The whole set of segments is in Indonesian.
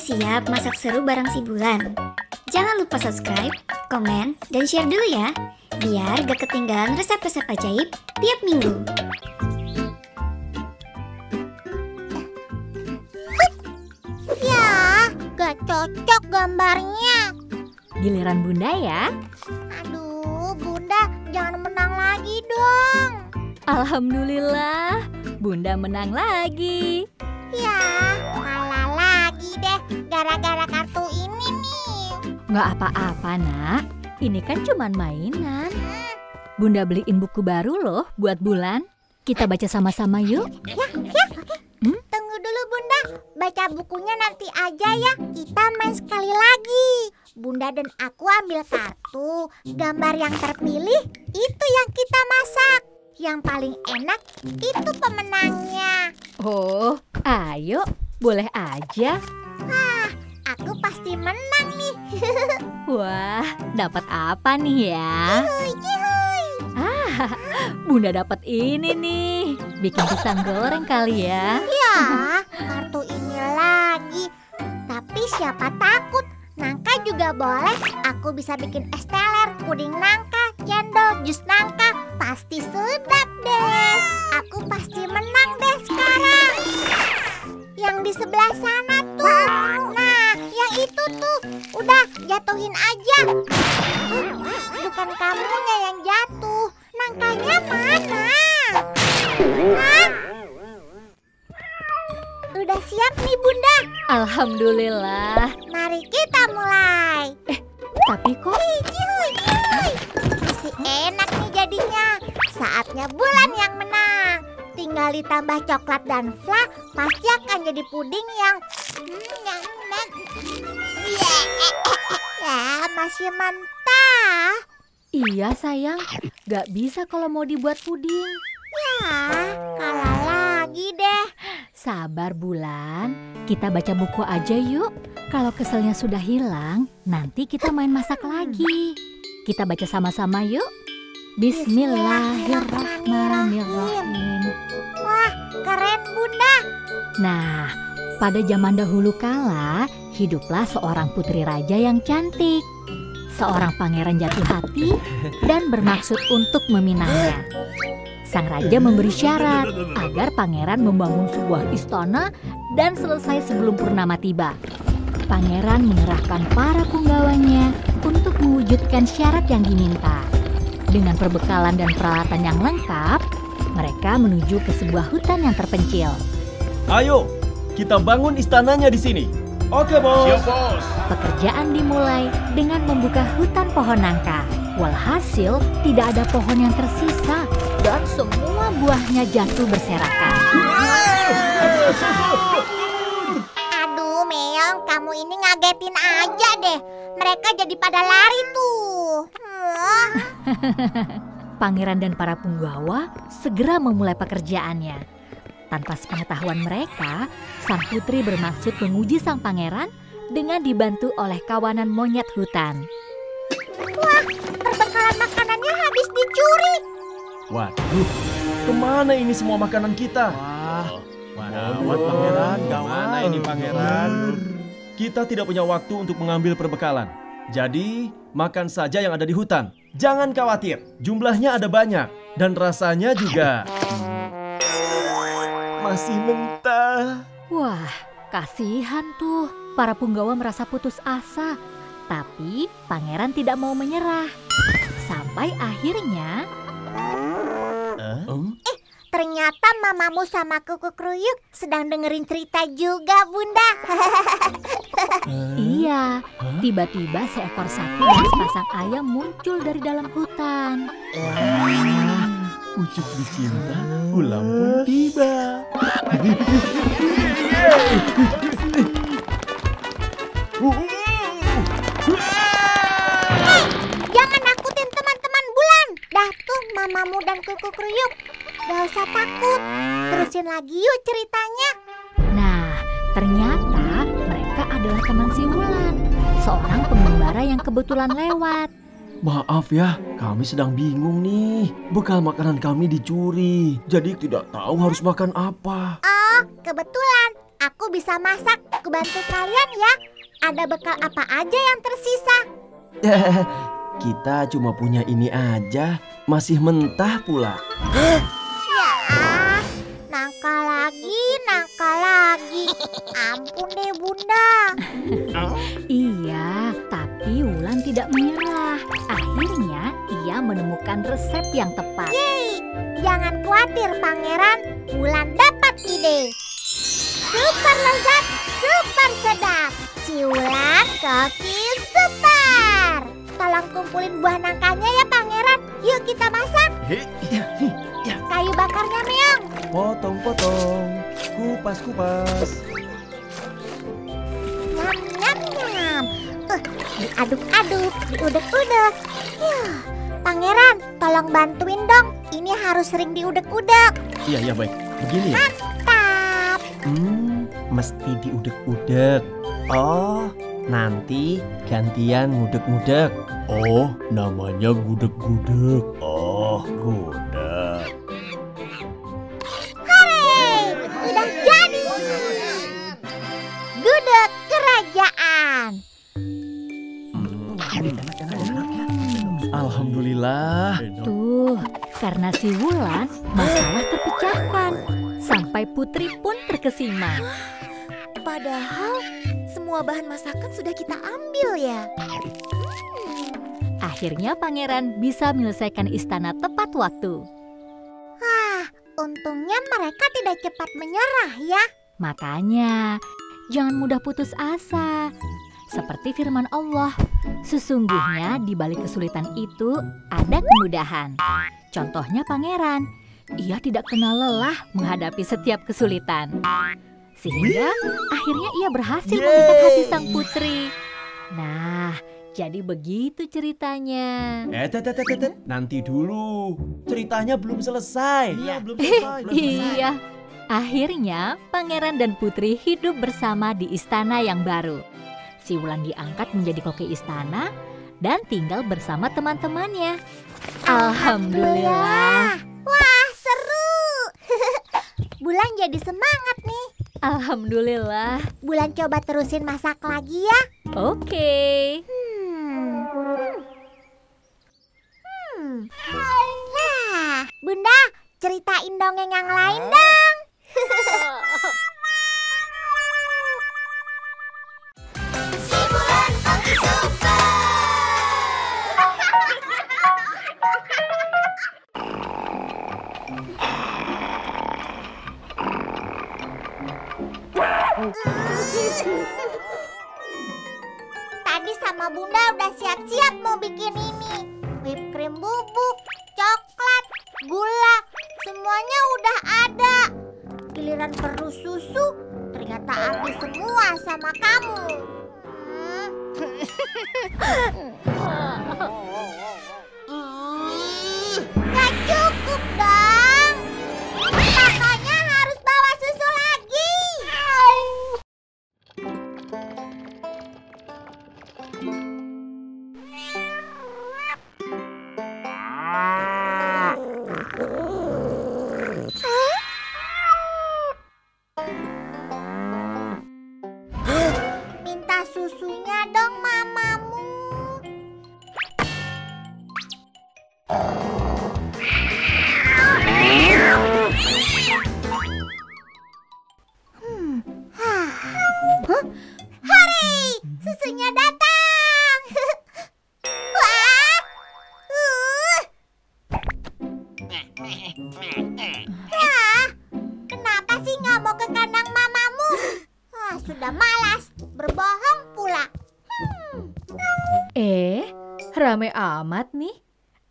siap masak seru bareng si Bulan? Jangan lupa subscribe, komen, dan share dulu ya, biar gak ketinggalan resep-resep ajaib tiap minggu. Ya, gak cocok gambarnya. Giliran Bunda ya. Aduh, Bunda jangan menang lagi dong. Alhamdulillah, Bunda menang lagi. Ya, kalah lagi deh gara-gara kartu ini nih. Nggak apa-apa nak, ini kan cuman mainan. Bunda beliin buku baru loh buat Bulan. Kita baca sama-sama yuk. Ya, oke. Tunggu dulu Bunda, baca bukunya nanti aja ya. Kita main sekali lagi. Bunda dan aku ambil kartu, gambar yang terpilih itu yang kita masak. Yang paling enak itu pemenangnya. Oh, ayo, boleh aja. Aku pasti menang nih. Wah, dapat apa nih ya? Yuhui. Bunda dapat ini nih. Bikin pisang goreng kali ya. Ya, kartu ini lagi. Tapi siapa takut? Nangka juga boleh. Aku bisa bikin es teler, puding nangka, cendol, jus nangka. Pasti sedap deh. Aku pasti menang deh sekarang. Yang di sebelah sana tuh. Nah, yang itu tuh. Udah, jatuhin aja. Bukan kamunya yang jatuh. Nangkanya mana? Hah? Udah siap nih Bunda. Alhamdulillah. Mari kita mulai. Tapi kok Cihuy. Pasti enak nih jadinya. Saatnya Bulan yang menang. Tinggal ditambah coklat dan fla, pasti akan jadi puding yang ya, masih mentah. iya sayang, gak bisa kalau mau dibuat puding. Ya, kalah lagi deh. Sabar Bulan, kita baca buku aja yuk. Kalau keselnya sudah hilang, nanti kita main masak lagi. Kita baca sama-sama yuk. Bismillahirrahmanirrahim. Wah, keren Bunda. Nah, pada zaman dahulu kala, hiduplah seorang putri raja yang cantik. Seorang pangeran jatuh hati dan bermaksud untuk meminangnya. Sang raja memberi syarat agar pangeran membangun sebuah istana dan selesai sebelum purnama tiba. Pangeran mengerahkan para punggawanya untuk mewujudkan syarat yang diminta. Dengan perbekalan dan peralatan yang lengkap, mereka menuju ke sebuah hutan yang terpencil. Ayo, kita bangun istananya di sini. Oke, Bos. Siap, Bos. Pekerjaan dimulai dengan membuka hutan pohon nangka. Walhasil, tidak ada pohon yang tersisa dan semua buahnya jatuh berserakan. Aduh, Meong, kamu ini ngagetin aja deh. Mereka jadi pada lari tuh. Pangeran dan para punggawa segera memulai pekerjaannya. Tanpa sepengetahuan mereka, sang putri bermaksud menguji sang pangeran dengan dibantu oleh kawanan monyet hutan. Wah, perbekalan makanannya habis dicuri. Waduh, kemana ini semua makanan kita? Gawat pangeran, Mana ini pangeran? Kita tidak punya waktu untuk mengambil perbekalan. Jadi, makan saja yang ada di hutan. Jangan khawatir, jumlahnya ada banyak. Dan rasanya juga masih mentah. Wah, kasihan tuh. Para punggawa merasa putus asa. Tapi pangeran tidak mau menyerah. Sampai akhirnya... Ternyata mamamu sama kuku kruyuk sedang dengerin cerita juga, Bunda. Iya, tiba-tiba seekor sapi dan sepasang ayam muncul dari dalam hutan. Pucuk dicinta, ulang pun tiba. Jangan nakutin teman-teman Bulan. Dah tuh mamamu dan kuku kruyuk. Gak usah takut. Terusin lagi yuk ceritanya. Nah, ternyata mereka adalah teman si Wulan, seorang pengembara yang kebetulan lewat. Maaf ya, kami sedang bingung nih. Bekal makanan kami dicuri, jadi tidak tahu harus makan apa. Oh, kebetulan. aku bisa masak. Kebantu kalian ya. Ada bekal apa aja yang tersisa? Kita cuma punya ini aja, masih mentah pula. Ya, nangka lagi. Ampun deh Bunda. Iya, tapi Wulan tidak menyerah. Akhirnya ia menemukan resep yang tepat. Yeay, jangan khawatir Pangeran. Wulan dapat ide. Super lezat, super sedap. Si Wulan koki super. Tolong kumpulin buah nangkanya ya Pangeran. Yuk kita masak. Kayu bakarnya Meong. Potong-potong, kupas-kupas. Nyam nyam nyam. Diaduk-aduk, diudek-udek. Pangeran, tolong bantuin dong. Ini harus sering diudek-udek. Iya, baik. Begini ya? Tap. Mesti diudek-udek. Oh, nanti gantian ngudek-ngudek. Oh, namanya gudeg-gudeg. Oh, gudeg. Hore, udah jadi. Gudeg kerajaan. Alhamdulillah. Tuh, karena si Wulan, masalah terpecahkan. Sampai Putri pun terkesima. Padahal semua bahan masakan sudah kita ambil ya. Akhirnya pangeran bisa menyelesaikan istana tepat waktu. Untungnya mereka tidak cepat menyerah ya. Makanya, jangan mudah putus asa. Seperti firman Allah, sesungguhnya di balik kesulitan itu ada kemudahan. Contohnya pangeran, ia tidak kenal lelah menghadapi setiap kesulitan. Sehingga akhirnya ia berhasil memikat hati sang putri. Nah, jadi begitu ceritanya. Nanti dulu. Ceritanya belum selesai. Belum selesai. Iya, akhirnya pangeran dan putri hidup bersama di istana yang baru. Si Wulan diangkat menjadi koki istana dan tinggal bersama teman-temannya. Alhamdulillah. Wah, seru. Bulan jadi semangat nih. Alhamdulillah. Bulan coba terusin masak lagi ya. Oke. Nah, Bunda, ceritain dongeng yang lain dong. Si Bulan Koki Super. Tadi sama Bunda udah siap-siap mau bikin ini. Whipped cream bubuk, coklat, gula, semuanya udah ada. Giliran perlu susu, ternyata habis semua sama kamu. Gak cukup dong. Makanya harus bawa susu lagi. Minta susunya dong mamamu. Hore, susunya datang. Wah. Wah, kenapa sih nggak mau ke kandang mamamu? Wah, sudah malas, berbohong pula. Rame amat nih.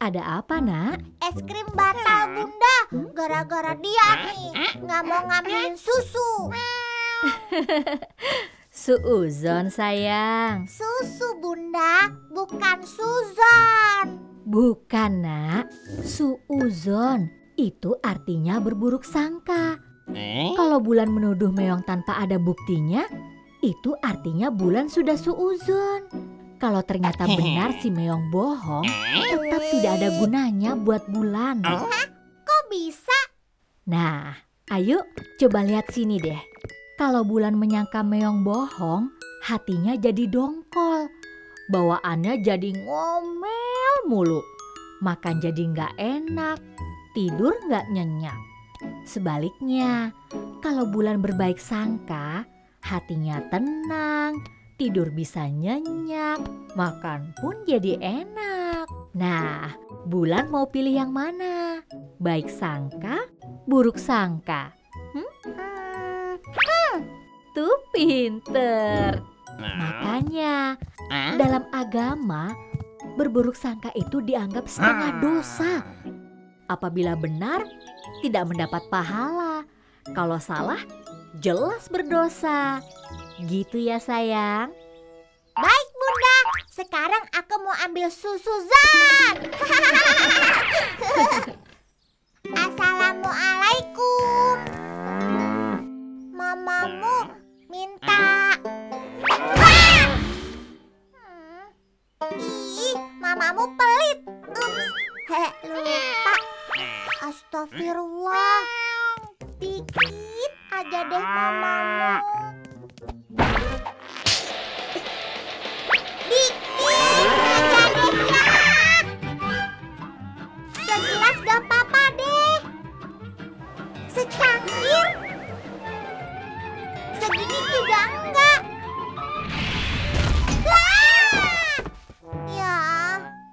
Ada apa, Nak? Es krim batal Bunda, gara-gara dia nih nggak mau ngambilin susu. Suuzon sayang. Susu Bunda, bukan Suzon. Bukan, Nak. Suuzon. Itu artinya berburuk sangka. Kalau Bulan menuduh Meong tanpa ada buktinya, itu artinya Bulan sudah suuzon. Kalau ternyata benar si Meong bohong, tetap tidak ada gunanya buat Bulan. Kok bisa? Nah, ayo coba lihat sini deh. Kalau Bulan menyangka Meong bohong, hatinya jadi dongkol. Bawaannya jadi ngomel mulu. Makan jadi nggak enak, tidur nggak nyenyak. Sebaliknya, kalau Bulan berbaik sangka, hatinya tenang, tidur bisa nyenyak, makan pun jadi enak. Nah, Bulan mau pilih yang mana? Baik sangka, buruk sangka? Tuh pinter. Makanya dalam agama berburuk sangka itu dianggap setengah dosa. Apabila benar tidak mendapat pahala, kalau salah jelas berdosa. Gitu ya sayang. Baik Bunda, sekarang aku mau ambil susu Zan. Assalamualaikum. Mamamu minta. Ih, mamamu pelit. Ups, lupa. Astagfirullah. Dikit aja deh mamamu. Segelas gak apa-apa deh. Secangkir. Segini juga enggak. Ya,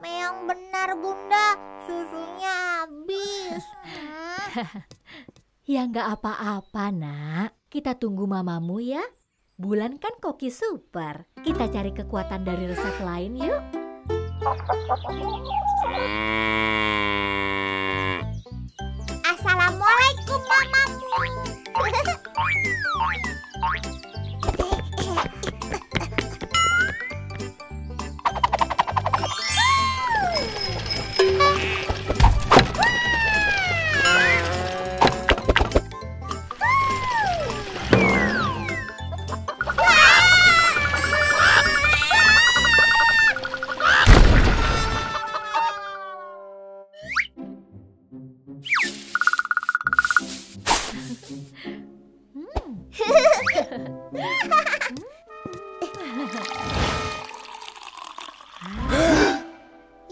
Meong benar Bunda. Susunya habis. Ya nggak apa-apa nak, kita tunggu mamamu ya. Bulan kan koki super. Kita cari kekuatan dari resep lain yuk. Assalamualaikum mamamu.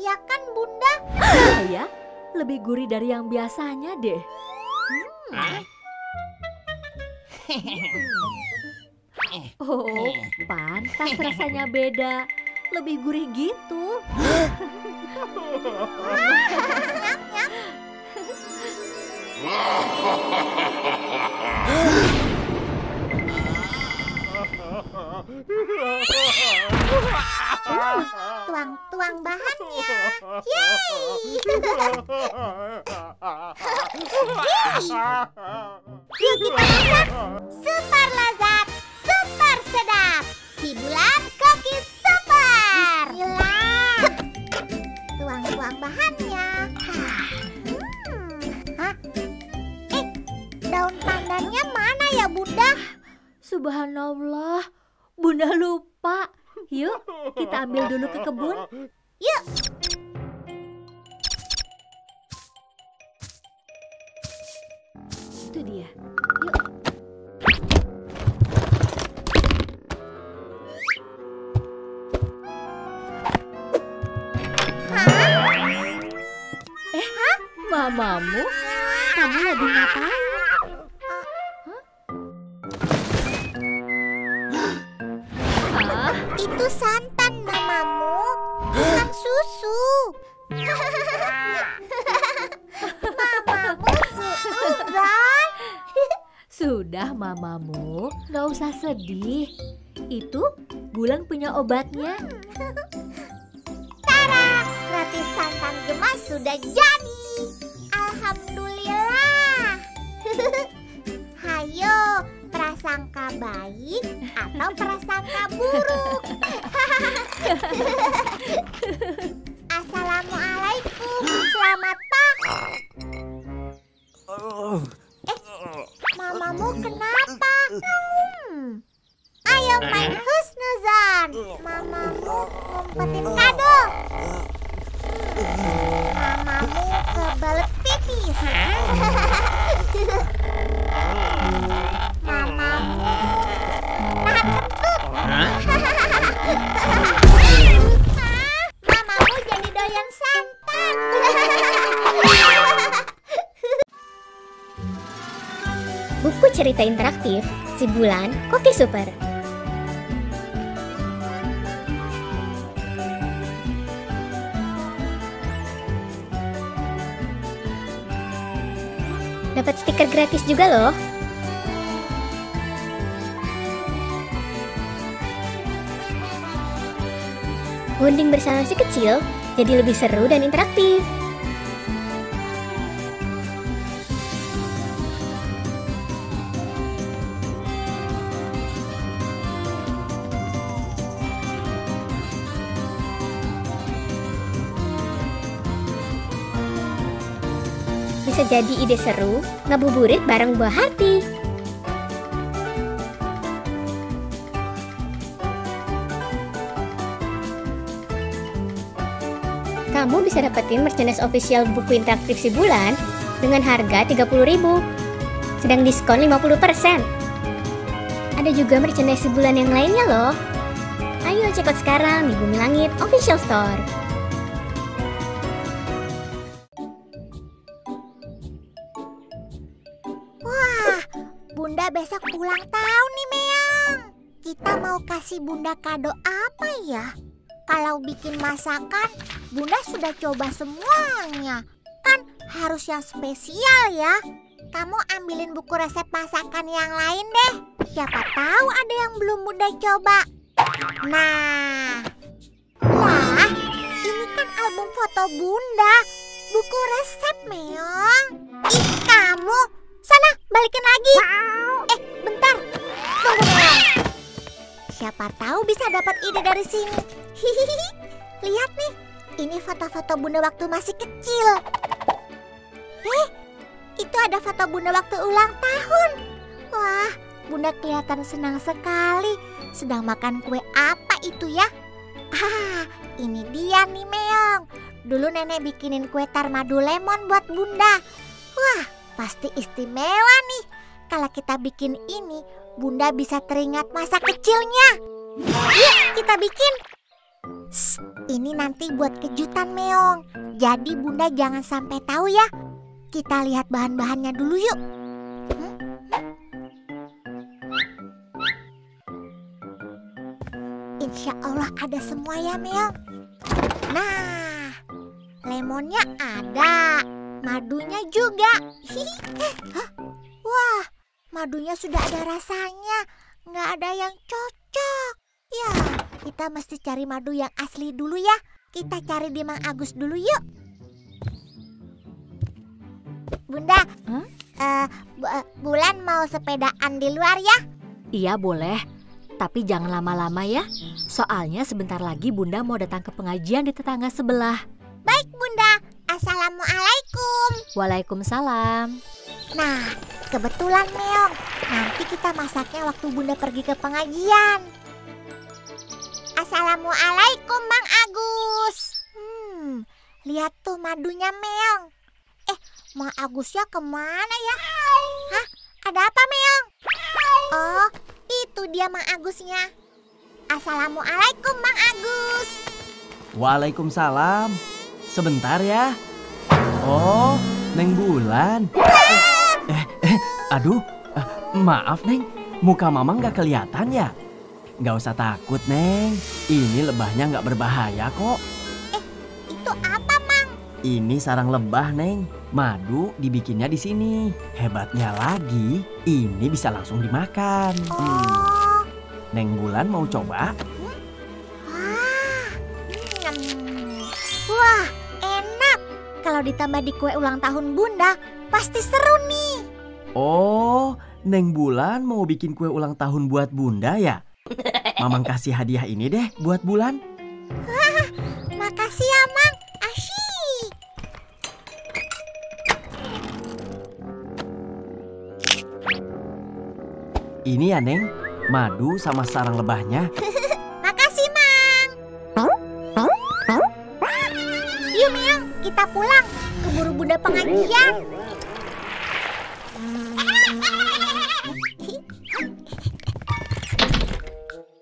Ya kan Bunda? Ya, lebih gurih dari yang biasanya deh. Oh, pantas rasanya beda. Lebih gurih gitu. Tuang-tuang bahannya. Yeay. Yuk kita masak. Super lezat, super sedap. Si Bulan Koki Super. Bismillah. Tuang-tuang bahannya. Hah? Daun pandannya mana ya Bunda? Subhanallah, Bunda lupa. Yuk, kita ambil dulu ke kebun. Yuk. Itu dia. Yuk. Mamamu? Kamu lagi ngapain? Itu santan mamamu, bukan susu. Mamamu suuzan. Sudah mamamu, gak usah sedih. Itu Bulan punya obatnya. Tara, roti santan gemas sudah jadi. Alhamdulillah. Hayo, prasangka baik atau prasangka buruk? Assalamualaikum, selamat pagi. Mamamu kenapa? Ayo main husnuzan. Mamamu ngumpetin kado. Mamamu kebelet pipis. Mamamu buku cerita interaktif Si Bulan Koki Super. Dapat stiker gratis juga loh. Bonding bersama si kecil jadi lebih seru dan interaktif. Bisa jadi ide seru ngabuburit bareng buah hati. Kamu bisa dapetin merchandise official buku interaktif Si Bulan dengan harga 30.000, sedang diskon 50%. Ada juga merchandise Si Bulan yang lainnya loh. Ayo check out sekarang di Bumi Langit Official Store. Wah, Bunda besok ulang tahun nih, Meong. Kita mau kasih Bunda kado apa ya? Kalau bikin masakan, Bunda sudah coba semuanya. Kan harus yang spesial ya. Kamu ambilin buku resep masakan yang lain deh. Siapa tahu ada yang belum Bunda coba. Nah, lah, ini kan album foto Bunda. Buku resep, Meong. Ih, kamu. Sana, balikin lagi. Bentar. Tunggu, Meong. Siapa tahu bisa dapat ide dari sini. Hihihi, lihat nih, ini foto-foto Bunda waktu masih kecil. Itu ada foto Bunda waktu ulang tahun. Wah, Bunda kelihatan senang sekali. Sedang makan kue apa itu ya? Ini dia nih, Meong. Dulu nenek bikinin kue tar madu lemon buat Bunda. Wah, pasti istimewa nih. Kalau kita bikin ini, Bunda bisa teringat masa kecilnya. Yuk, kita bikin. Ini nanti buat kejutan, Meong. Jadi Bunda jangan sampai tahu ya. Kita lihat bahan-bahannya dulu yuk. Insya Allah ada semua ya, Meong. Nah, lemonnya ada, madunya juga. Wah, madunya sudah ada rasanya. Nggak ada yang cocok. Ya, kita mesti cari madu yang asli dulu ya. Kita cari di Mang Agus dulu yuk. Bunda, Bulan mau sepedaan di luar ya? Iya boleh, tapi jangan lama-lama ya. Soalnya sebentar lagi Bunda mau datang ke pengajian di tetangga sebelah. Baik Bunda, Assalamualaikum. Waalaikumsalam. Nah, kebetulan Meong, nanti kita masaknya waktu Bunda pergi ke pengajian. Assalamualaikum Mang Agus. Lihat tuh madunya, Meong. Mang Agusnya kemana ya? Hah? Ada apa, Meong? Oh, itu dia Mang Agusnya. Assalamualaikum Mang Agus. Waalaikumsalam. Sebentar ya. Oh, Neng Bulan. Aduh, maaf Neng. Muka Mama nggak kelihatan ya? Nggak usah takut, Neng. Ini lebahnya nggak berbahaya kok. Itu apa, Mang? Ini sarang lebah, Neng. Madu dibikinnya di sini. Hebatnya lagi, ini bisa langsung dimakan. Oh. Neng Bulan mau coba? Wah, enak. Kalau ditambah di kue ulang tahun Bunda, pasti seru nih. Oh, Neng Bulan mau bikin kue ulang tahun buat Bunda ya? Mamang kasih hadiah ini deh buat Bulan. Makasih ya, Mang. Asyik. Ini ya, Neng. Madu sama sarang lebahnya. Makasih, Mang. Yuk, Meong, kita pulang. Keburu Bunda pengajian.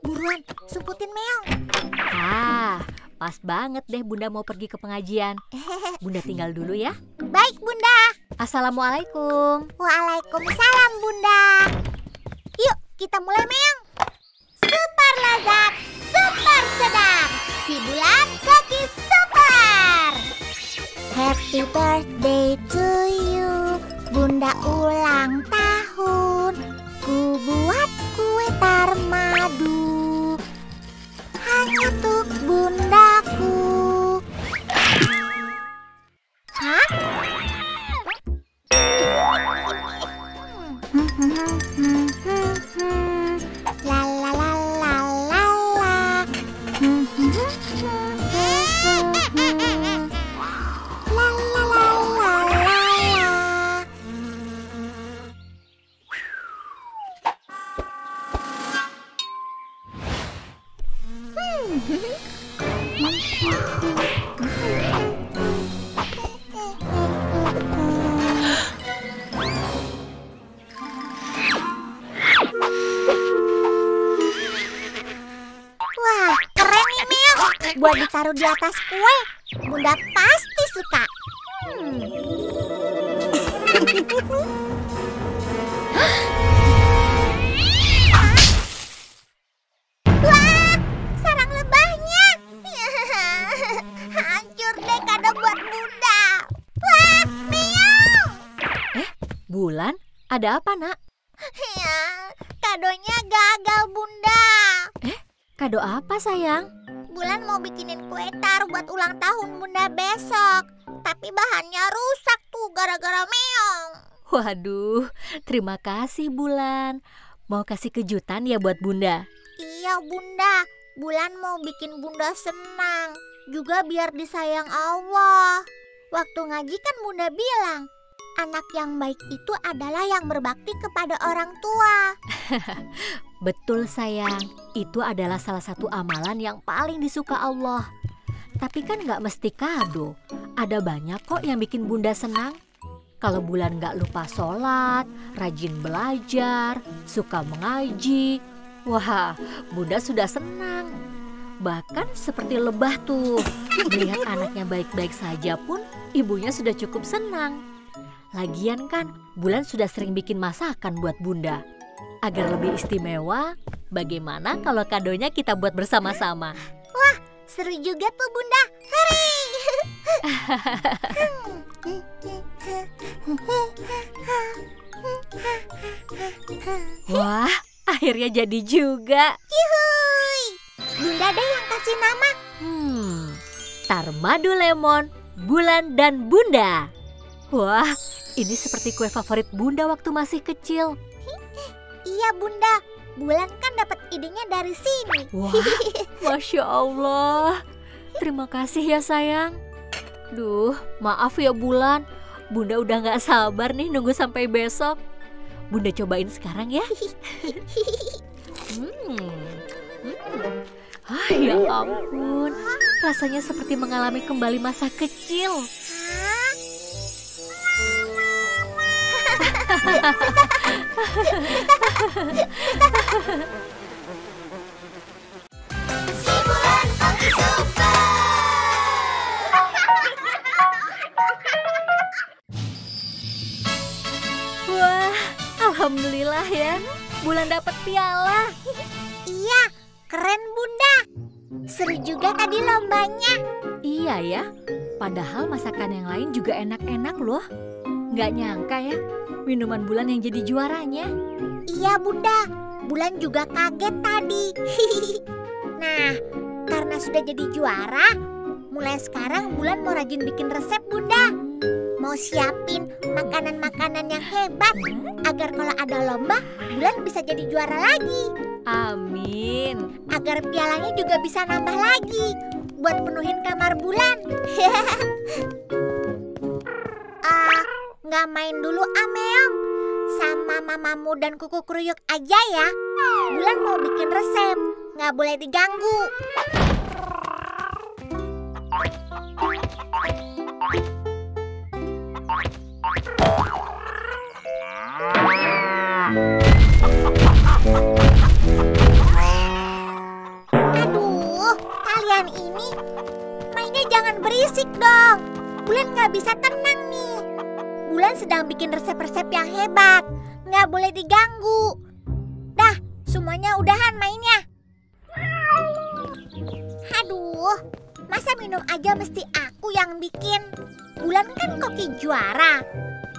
Buruan, sumputin Meong. Pas banget deh Bunda mau pergi ke pengajian. Bunda tinggal dulu ya. Baik, Bunda. Assalamualaikum. Waalaikumsalam, Bunda. Yuk, kita mulai, Meong. Super lezat, super sedap. Si Bulan Cookies Super. Happy birthday to you. Bunda ulang tahun. Ku buat kue tar madu hanya untuk bundaku. Hah? La la la la la la. La la la la la la. Wah, keren nih, Meong. Buat ditaruh di atas kue, Bunda pasti suka. Wah, sarang lebahnya. Hancur deh kado buat Bunda. Wah, Meong. Bulan, ada apa nak? Ya, kadonya gagal, Bunda. Kado apa sayang? Bulan mau bikinin kue tar buat ulang tahun Bunda besok. Tapi bahannya rusak tuh gara-gara Meong. Waduh, terima kasih Bulan. Mau kasih kejutan ya buat Bunda? Iya, Bunda. Bulan mau bikin Bunda senang. Juga biar disayang Allah. Waktu ngaji kan Bunda bilang, anak yang baik itu adalah yang berbakti kepada orang tua. Betul sayang, itu adalah salah satu amalan yang paling disuka Allah. Tapi kan gak mesti kado. Ada banyak kok yang bikin Bunda senang. Kalau Bulan gak lupa sholat, rajin belajar, suka mengaji, wah Bunda sudah senang. Bahkan seperti lebah tuh, melihat anaknya baik-baik saja pun ibunya sudah cukup senang. Lagian kan Bulan sudah sering bikin masakan buat Bunda. Agar lebih istimewa, bagaimana kalau kadonya kita buat bersama-sama? Wah, seru juga tuh Bunda. Hore! Wah, akhirnya jadi juga. Yuhuy! Bunda deh yang kasih nama. Tarmadu Lemon, Bulan dan Bunda. Wah, ini seperti kue favorit Bunda waktu masih kecil. Iya Bunda, Bulan kan dapat idenya dari sini. Wah, Masya Allah. Terima kasih ya sayang. Duh, maaf ya Bulan. Bunda udah gak sabar nih nunggu sampai besok. Bunda cobain sekarang ya. Ya ampun, rasanya seperti mengalami kembali masa kecil. Si Bulan Cookies Super. Wah, alhamdulillah ya, Bulan dapat piala. Iya, keren Bunda. Seru juga tadi lombanya. Iya ya, padahal masakan yang lain juga enak-enak loh. Nggak nyangka ya, minuman Bulan yang jadi juaranya. Iya Bunda, Bulan juga kaget tadi. Nah, karena sudah jadi juara, mulai sekarang Bulan mau rajin bikin resep Bunda. Mau siapin makanan-makanan yang hebat agar kalau ada lomba, Bulan bisa jadi juara lagi. Amin. Agar pialanya juga bisa nambah lagi buat penuhin kamar Bulan. Nggak main dulu Meong. Sama mamamu dan kuku kruyuk aja ya. Bulan mau bikin resep, nggak boleh diganggu. Aduh, kalian ini mainnya jangan berisik dong. Bulan nggak bisa tenang nih. Bulan sedang bikin resep-resep yang hebat. Nggak boleh diganggu. Dah, semuanya udahan mainnya. Aduh, masa minum aja mesti aku yang bikin? Bulan kan koki juara.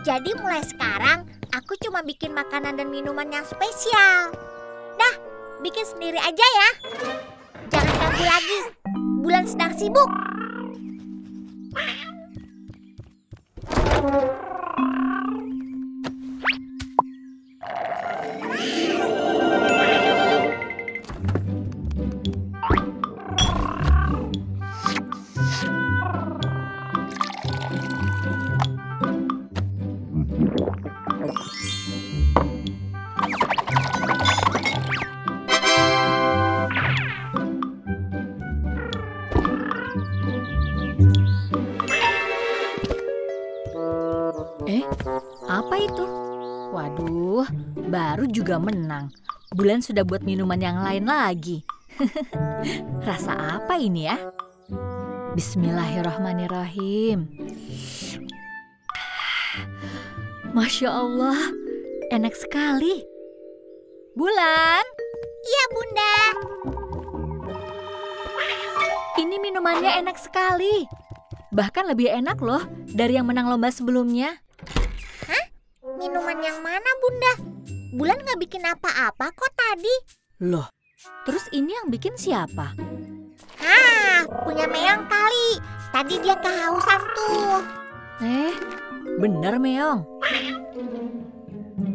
Jadi mulai sekarang aku cuma bikin makanan dan minuman yang spesial. Dah, bikin sendiri aja ya. Jangan ganggu lagi. Bulan sedang sibuk. Apa itu? Waduh, baru juga menang. Bulan sudah buat minuman yang lain lagi. Rasa apa ini ya? Bismillahirrahmanirrahim. Masya Allah, enak sekali. Bulan. Iya, Bunda. Ini minumannya enak sekali. Bahkan lebih enak loh dari yang menang lomba sebelumnya. Minuman yang mana, Bunda? Bulan nggak bikin apa-apa kok tadi. Loh, terus ini yang bikin siapa? Punya Meong kali. Tadi dia kehausan tuh. Bener Meong.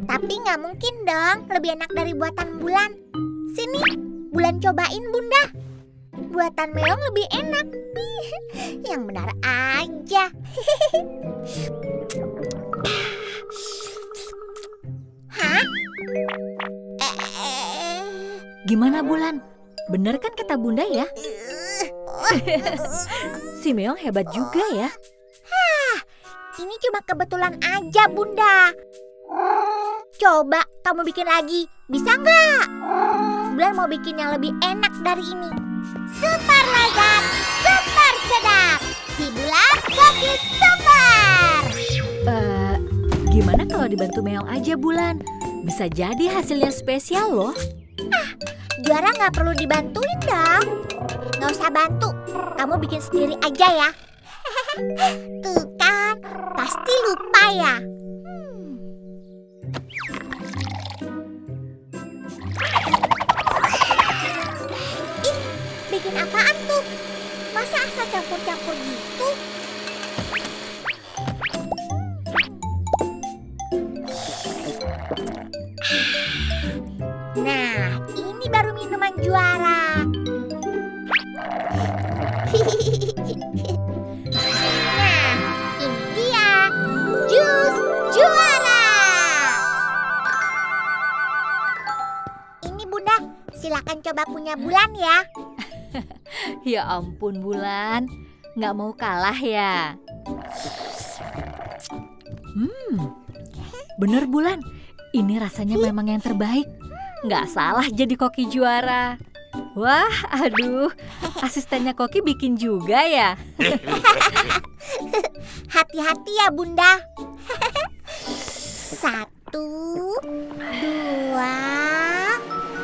Tapi nggak mungkin dong lebih enak dari buatan Bulan. Sini, Bulan cobain, Bunda. Buatan Meong lebih enak. Yang benar aja. Gimana Bulan? Bener kan kata Bunda ya? Si Meong hebat juga ya. Ini cuma kebetulan aja, Bunda. Coba kamu bikin lagi, bisa nggak? Bulan mau bikin yang lebih enak dari ini. Super lezat, super sedap. Si Bulan koki super. Gimana kalau dibantu Meong aja Bulan? Bisa jadi hasilnya spesial loh. Juara nggak perlu dibantuin dong. Nggak usah bantu, kamu bikin sendiri aja ya. Tuh kan, pasti lupa ya. Ih, bikin apaan tuh? Masa asal campur-campur gitu? Nah, ini baru minuman juara. Nah, ini dia jus juara. Ini Bunda, silakan coba punya Bulan ya. Ya ampun Bulan, nggak mau kalah ya. Bener Bulan, ini rasanya memang yang terbaik. Nggak salah jadi koki juara. Wah, aduh, asistennya koki bikin juga ya. Hati-hati ya Bunda. 1, 2,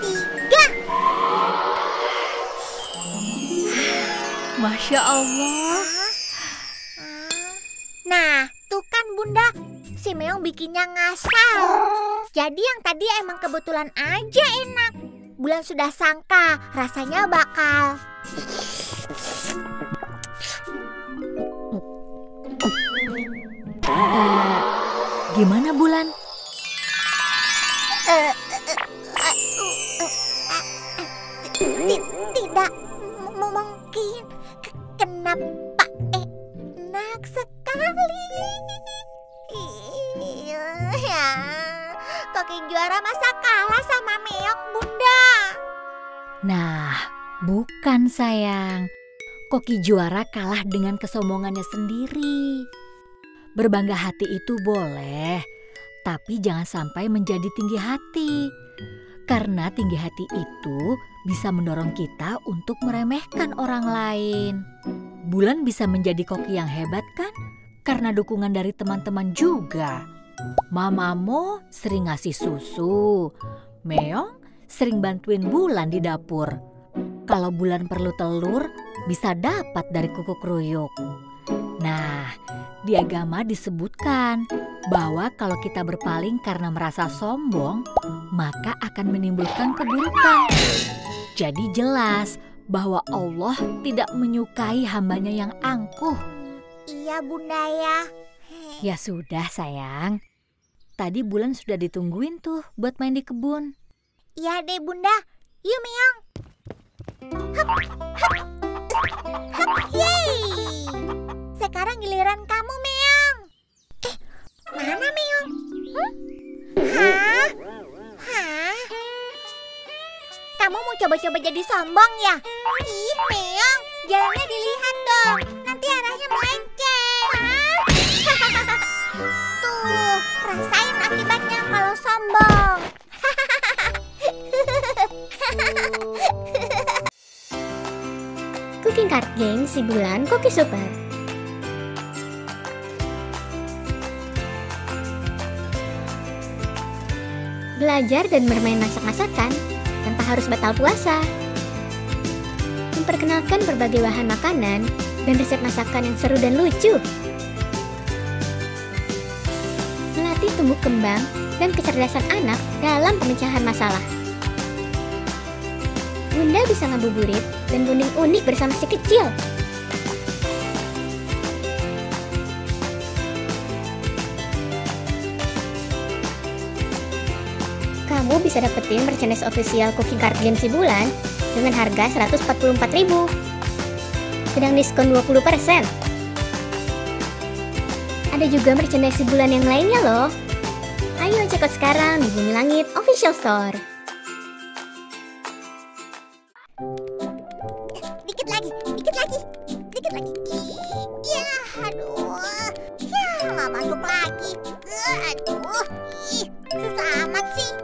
3. Masya Allah. Nah, tuh kan Bunda, si Meong bikinnya ngasal. Jadi yang tadi emang kebetulan aja enak. Bulan sudah sangka rasanya bakal Gimana Bulan? Tidak mungkin. Kenapa enak sekali? Koki juara masa kalah sama Meong, Bunda? Nah, bukan sayang. Koki juara kalah dengan kesombongannya sendiri. Berbangga hati itu boleh, tapi jangan sampai menjadi tinggi hati. Karena tinggi hati itu bisa mendorong kita untuk meremehkan orang lain. Bulan bisa menjadi koki yang hebat kan? karena dukungan dari teman-teman juga. Mama Mo sering ngasih susu. Meong sering bantuin Bulan di dapur. Kalau Bulan perlu telur, bisa dapat dari Kuku Kruyuk. Nah, di agama disebutkan bahwa kalau kita berpaling karena merasa sombong, maka akan menimbulkan keburukan. Jadi jelas bahwa Allah tidak menyukai hambanya yang angkuh. Iya Bunda ya. Ya sudah sayang. Tadi Bulan sudah ditungguin tuh buat main di kebun. Iya deh Bunda. Yuk Meong. Hup, hup. Hup, yeay. Sekarang giliran kamu Meong. Mana Meong? Hah? Hah? Kamu mau coba-coba jadi sombong ya? Ih Meong, jalannya dilihat dong. Nanti arahnya melenceng. Tuh, rasain akibatnya kalau sombong. Cooking Card Game si Bulan Cookie Super. Belajar dan bermain masak-masakan tanpa harus batal puasa. Memperkenalkan berbagai bahan makanan dan resep masakan yang seru dan lucu. Melatih tumbuh kembang dan kecerdasan anak dalam pemecahan masalah. Bunda bisa ngabuburit dan bonding unik bersama si kecil. Kamu bisa dapetin merchandise official Cooking Card Game si Bulan dengan harga 144.000. Sedang diskon 20%. Ada juga merchandise si Bulan yang lainnya loh. Ayo check out sekarang di Bumi Langit Official Store. Dikit lagi, dikit lagi, dikit lagi. Ya, aduh. Ya, nggak masuk lagi. Aduh, ih, susah amat sih.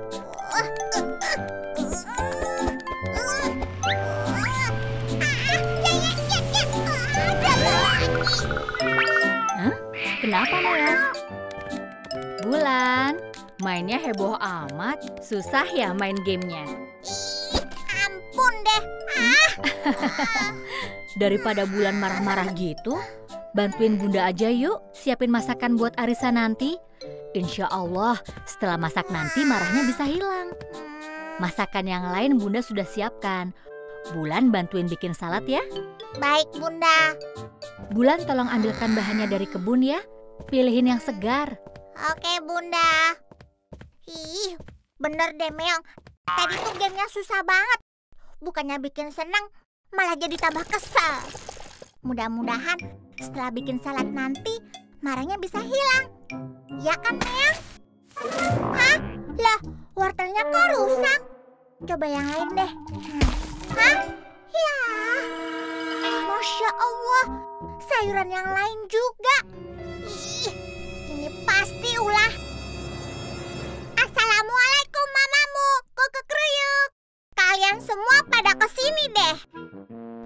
Kenapa Meong? Bulan, mainnya heboh amat. Susah ya main gamenya? Ih, ampun deh. Daripada Bulan marah-marah gitu, bantuin Bunda aja yuk siapin masakan buat arisan nanti. Insya Allah setelah masak nanti marahnya bisa hilang. Masakan yang lain Bunda sudah siapkan. Bulan bantuin bikin salad ya. Baik Bunda. Bulan tolong ambilkan bahannya dari kebun ya. Pilihin yang segar. Oke Bunda. Ih, bener deh Meong. Tadi tuh gamenya susah banget. Bukannya bikin senang, malah jadi tambah kesel. Mudah-mudahan setelah bikin salad nanti, marahnya bisa hilang. Ya kan Meong? Hah? Lah, wortelnya kok rusak? Coba yang lain deh. Hah? Ya. Masya Allah, sayuran yang lain juga. Ih, ini pasti ulah. Assalamualaikum mamamu, Kuku Kruyuk. Kalian semua pada kesini deh.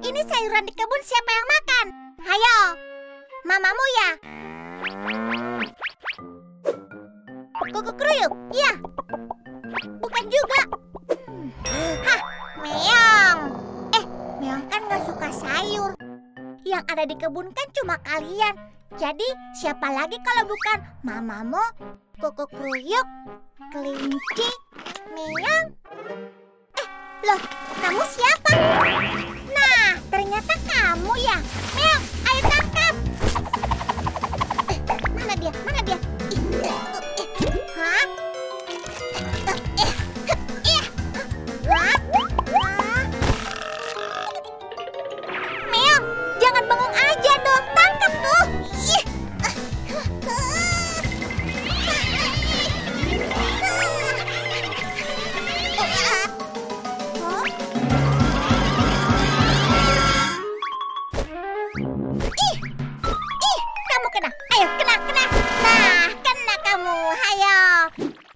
Ini sayuran di kebun siapa yang makan? Hayo, mamamu ya? Kuku Kruyuk, iya. Bukan juga. Hah, Meong. Meong kan gak suka sayur. Yang ada di kebun kan cuma kalian. Jadi siapa lagi kalau bukan mamamu, Kuku Kruyuk, Kelinci, Meong? Loh, kamu siapa? Nah, ternyata kamu ya. Meong, ayo tangkap. Mana dia? Mana dia? Hah? Meong, jangan bengong aja dong. Tangkap tuh. Kamu kena. Ayo, kena. Nah, kena kamu. Ayo.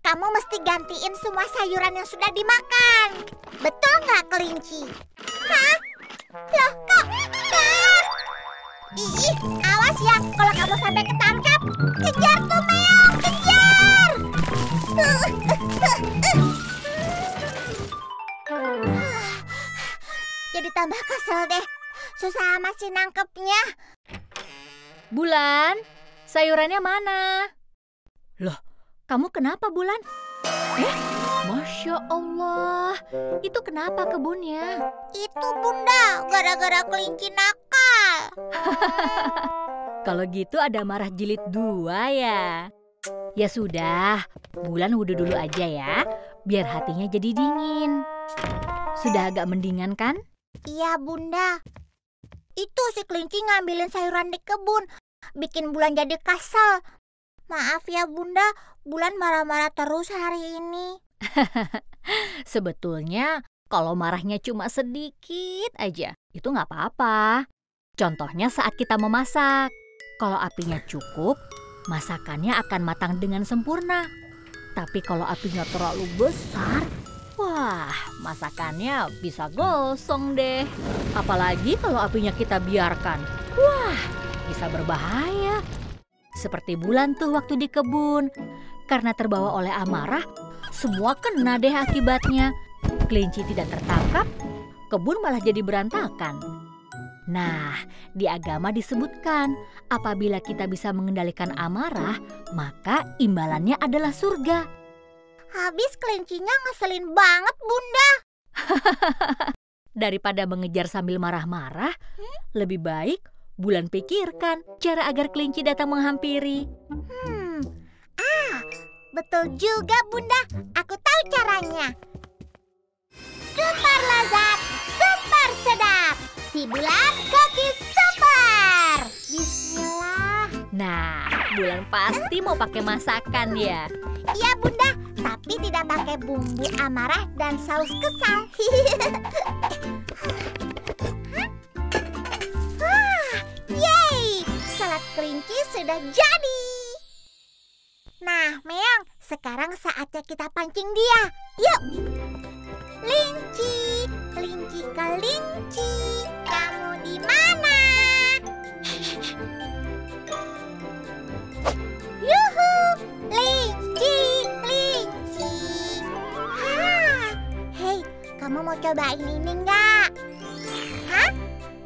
Kamu mesti gantiin semua sayuran yang sudah dimakan. Betul nggak, Kelinci? Hah? Loh, kok? Ih, awas ya kalau kamu sampai ketangkap. Kejar tuh Meong, kejar. Jadi tambah kesel deh. Susah amat sih nangkepnya. Bulan, sayurannya mana? Loh, kamu kenapa Bulan? Masya Allah, itu kenapa kebunnya? Itu Bunda, gara-gara kelinci nakal. Kalau gitu ada marah jilid 2 ya? Ya sudah, Bulan wudhu dulu aja ya, biar hatinya jadi dingin. Sudah agak mendingan kan? Iya Bunda. Itu si kelinci ngambilin sayuran di kebun, bikin Bulan jadi kesel. Maaf ya Bunda, Bulan marah-marah terus hari ini. Sebetulnya kalau marahnya cuma sedikit aja, itu nggak apa-apa. Contohnya saat kita memasak. Kalau apinya cukup, masakannya akan matang dengan sempurna. Tapi kalau apinya terlalu besar, wah, masakannya bisa gosong deh. Apalagi kalau apinya kita biarkan. Wah, bisa berbahaya. Seperti Bulan tuh waktu di kebun. Karena terbawa oleh amarah, semua kena deh akibatnya. Kelinci tidak tertangkap, kebun malah jadi berantakan. Nah, di agama disebutkan, apabila kita bisa mengendalikan amarah, maka imbalannya adalah surga. Habis kelincinya ngeselin banget Bunda. Daripada mengejar sambil marah-marah, lebih baik Bulan pikirkan cara agar kelinci datang menghampiri. Betul juga Bunda, aku tahu caranya. Super lezat, super sedap, si Bulan cookies super. Bismillah. Nah, Bulan pasti mau pakai masakan ya. Iya Bunda, tapi tidak pakai bumbu amarah dan saus kesal. Yeay, salad kelinci sudah jadi. Nah, Meong, sekarang saatnya kita pancing dia. Yuk. Kelinci, kelinci, kelinci, kamu di mana? Yuhu, kelinci, kelinci. Hei, kamu mau cobain ini nggak? Hah?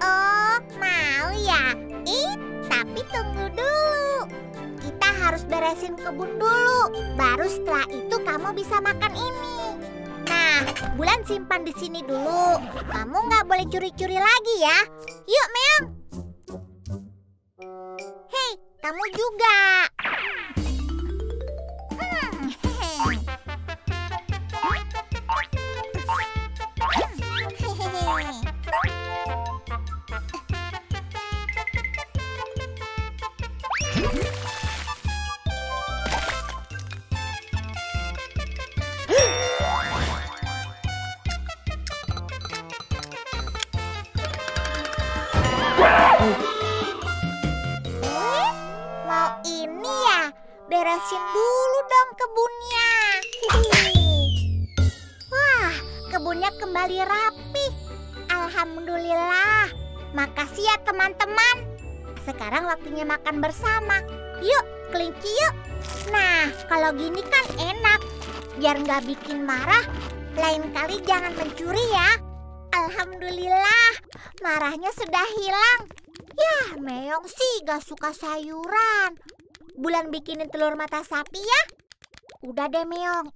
Oh, mau ya? Tapi tunggu dulu. Kita harus beresin kebun dulu. Baru setelah itu kamu bisa makan ini. Nah, Bulan simpan di sini dulu. Kamu nggak boleh curi-curi lagi ya. Yuk, Meong. Hei, kamu juga. Mau ini ya? Beresin dulu dong kebunnya. Wah, kebunnya kembali rapi. Alhamdulillah. Makasih ya teman-teman. Sekarang waktunya makan bersama. Yuk, kelinci yuk. Nah, kalau gini kan enak. Biar nggak bikin marah, lain kali jangan mencuri ya. Alhamdulillah, marahnya sudah hilang. Ya, Meong sih gak suka sayuran. Bulan bikinin telur mata sapi ya. Udah deh Meong,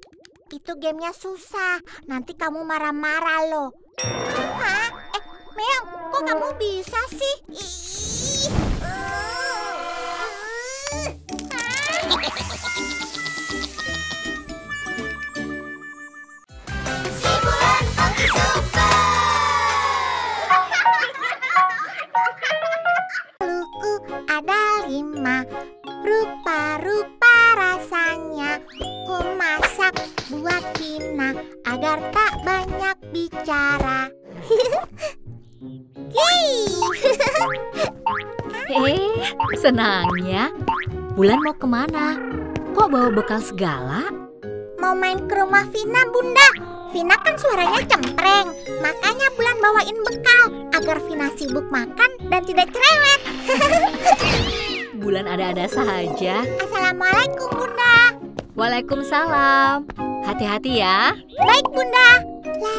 itu gamenya susah. Nanti kamu marah-marah loh. Hah? Meong, kok kamu bisa sih? Si Bulan Cookies Super. Luku ada 5, rupa-rupa rasanya. Ku masak buat Vina agar tak banyak bicara. Senangnya. Bulan mau kemana? Kok bawa bekal segala? Mau main ke rumah Vina, Bunda. Vina kan suaranya cempreng, makanya Bulan bawain bekal agar Vina sibuk makan dan tidak cerewet. Bulan ada-ada saja. Assalamualaikum Bunda. Waalaikumsalam. Hati-hati ya. Baik Bunda. La.